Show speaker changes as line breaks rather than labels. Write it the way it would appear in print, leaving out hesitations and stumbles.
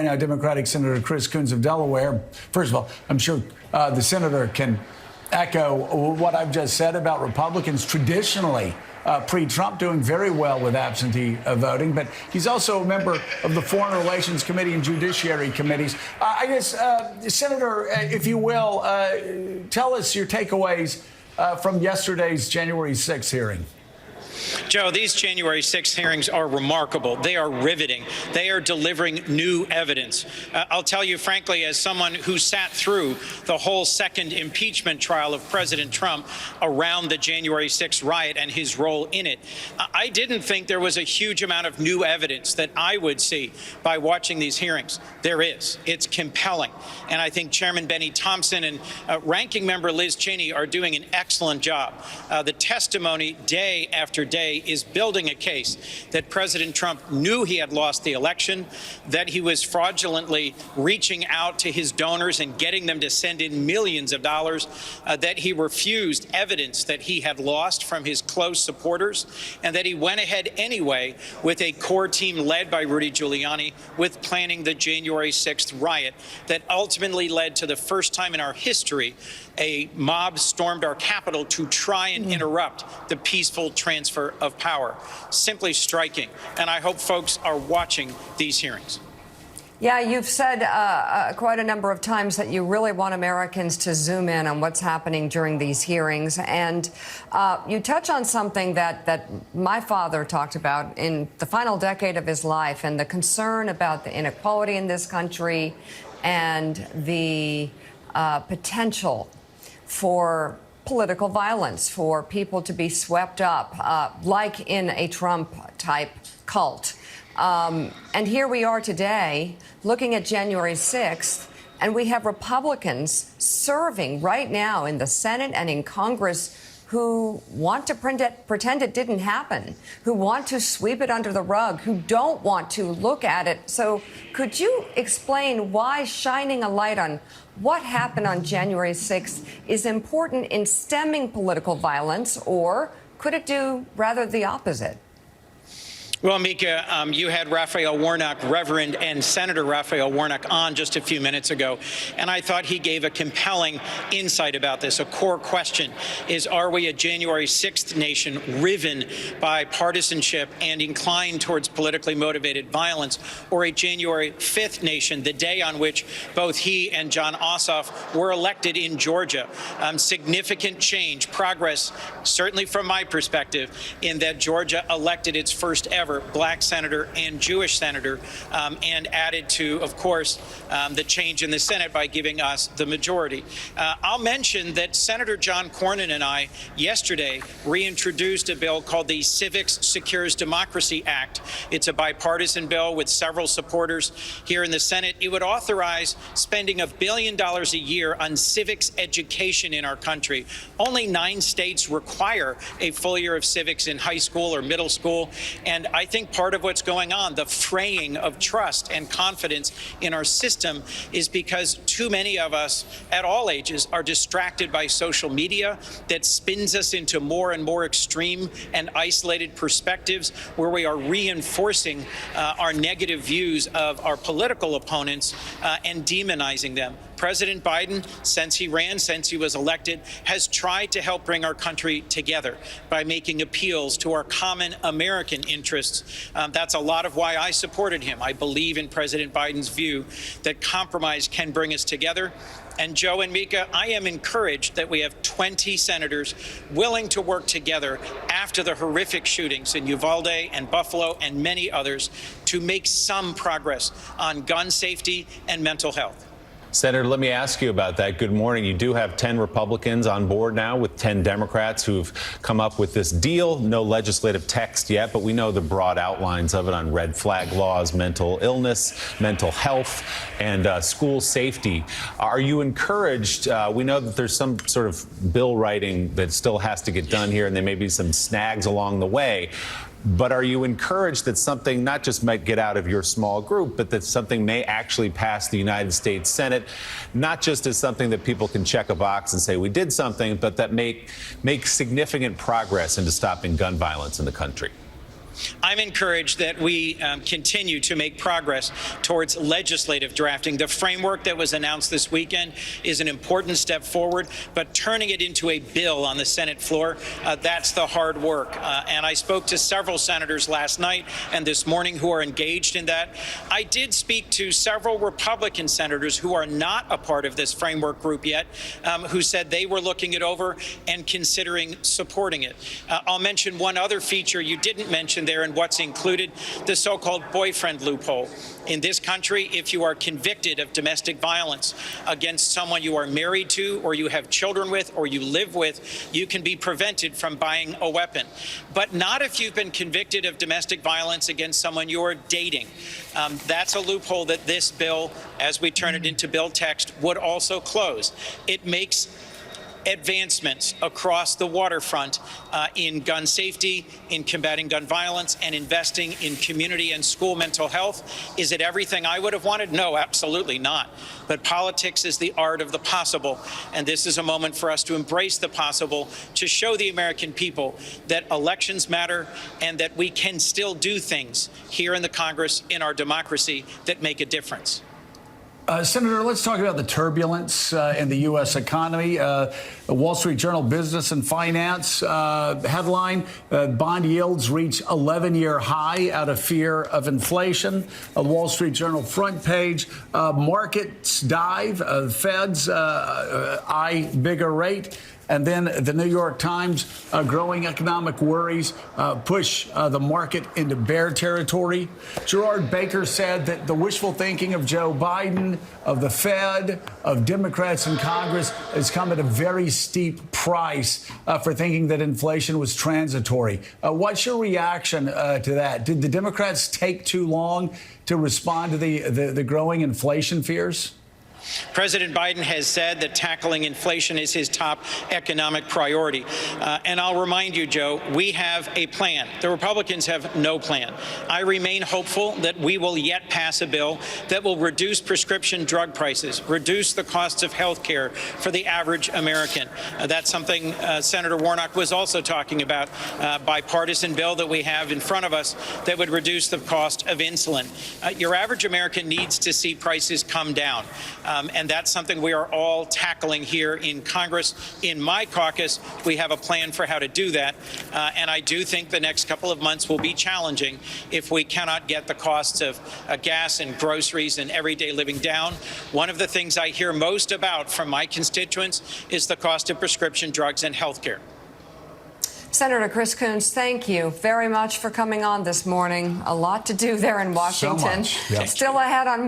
point out Democratic Senator Chris Coons of Delaware. First of all, I'm sure the senator can echo what I've just said about Republicans traditionally pre-Trump doing very well with absentee voting, but he's also a member of the Foreign Relations Committee and Judiciary Committees. I guess, Senator, if you will, tell us your takeaways from yesterday's January 6th hearing.
Joe, these January 6th hearings are remarkable. They are riveting. They are delivering new evidence. I'll tell you, frankly, as someone who sat through the whole second impeachment trial of President Trump around the January 6th riot and his role in it, I didn't think there was a huge amount of new evidence that I would see by watching these hearings. There is. It's compelling. And I think Chairman Benny Thompson and Ranking Member Liz Cheney are doing an excellent job. The testimony day after day is building a case that President Trump knew he had lost the election, that he was fraudulently reaching out to his donors and getting them to send in millions of dollars, that he refused evidence that he had lost from his close supporters, and that he went ahead anyway with a core team led by Rudy Giuliani with planning the January 6th riot that ultimately led to the first time in our history a mob stormed our Capitol to try and interrupt the peaceful transfer of power. Simply striking. And I hope folks are watching these hearings.
Yeah, you've said quite a number of times that you really want Americans to zoom in on what's happening during these hearings. And you touch on something that my father talked about in the final decade of his life, and the concern about the inequality in this country and the potential for political violence, for people to be swept up, like in a Trump-type cult. And here we are today, looking at January 6th, and we have Republicans serving right now in the Senate and in Congress who want to pretend it didn't happen, who want to sweep it under the rug, who don't want to look at it. So could you explain why shining a light on what happened on January 6th is important in stemming political violence, or could it do rather the opposite?
Well, Mika, you had Raphael Warnock, Reverend and Senator Raphael Warnock, on just a few minutes ago, and I thought he gave a compelling insight about this. A core question is, are we a January 6th nation riven by partisanship and inclined towards politically motivated violence, or a January 5th nation, the day on which both he and John Ossoff were elected in Georgia? Significant change, progress, certainly from my perspective, in that Georgia elected its first ever black senator and Jewish senator, and added to, of course, the change in the Senate by giving us the majority. I'll mention that Senator John Cornyn and I yesterday reintroduced a bill called the Civics Secures Democracy Act. It's a bipartisan bill with several supporters here in the Senate. It would authorize spending $1 billion a year on civics education in our country. Only 9 states require a full year of civics in high school or middle school, and I think part of what's going on, the fraying of trust and confidence in our system, is because too many of us at all ages are distracted by social media that spins us into more and more extreme and isolated perspectives, where we are reinforcing our negative views of our political opponents and demonizing them. President Biden, since he was elected, has tried to help bring our country together by making appeals to our common American interests. That's a lot of why I supported him. I believe in President Biden's view that compromise can bring us together. And Joe and Mika, I am encouraged that we have 20 senators willing to work together after the horrific shootings in Uvalde and Buffalo and many others to make some progress on gun safety and mental health.
Senator, let me ask you about that. Good morning. You do have 10 Republicans on board now with 10 Democrats who've come up with this deal. No legislative text yet, but we know the broad outlines of it on red flag laws, mental illness, mental health, and school safety. Are you encouraged? We know that there's some sort of bill writing that still has to get done here, and there may be some snags along the way. But are you encouraged that something not just might get out of your small group, but that something may actually pass the United States Senate, not just as something that people can check a box and say we did something, but that make significant progress into stopping gun violence in the country?
I'm encouraged that we continue to make progress towards legislative drafting. The framework that was announced this weekend is an important step forward, but turning it into a bill on the Senate floor, that's the hard work. And I spoke to several senators last night and this morning who are engaged in that. I did speak to several Republican senators who are not a part of this framework group yet, who said they were looking it over and considering supporting it. I'll mention one other feature you didn't mention there and what's included, the so-called boyfriend loophole. In this country, if you are convicted of domestic violence against someone you are married to or you have children with or you live with, you can be prevented from buying a weapon. But not if you've been convicted of domestic violence against someone you're dating. That's a loophole that this bill, as we turn it into bill text, would also close. It makes advancements across the waterfront in gun safety, in combating gun violence, and investing in community and school mental health. Is it everything I would have wanted? No, absolutely not. But politics is the art of the possible, and this is a moment for us to embrace the possible, to show the American people that elections matter and that we can still do things here in the Congress, in our democracy, that make a difference.
Senator, let's talk about the turbulence in the U.S. economy. The Wall Street Journal Business and Finance headline, bond yields reach 11-year high out of fear of inflation. A Wall Street Journal front page, markets dive, Feds eye bigger rate. And then the New York Times, growing economic worries push the market into bear territory. Gerard Baker said that the wishful thinking of Joe Biden, of the Fed, of Democrats in Congress has come at a very steep price for thinking that inflation was transitory. What's your reaction to that? Did the Democrats take too long to respond to the growing inflation fears?
President Biden has said that tackling inflation is his top economic priority. And I'll remind you, Joe, we have a plan. The Republicans have no plan. I remain hopeful that we will yet pass a bill that will reduce prescription drug prices, reduce the costs of health care for the average American. That's something Senator Warnock was also talking about, bipartisan bill that we have in front of us that would reduce the cost of insulin. Your average American needs to see prices come down. And that's something we are all tackling here in Congress. In my caucus, we have a plan for how to do that. And I do think the next couple of months will be challenging if we cannot get the costs of gas and groceries and everyday living down. One of the things I hear most about from my constituents is the cost of prescription drugs and health care.
Senator Chris Coons, thank you very much for coming on this morning. A lot to do there in Washington.
So much. Yep.
Still ahead on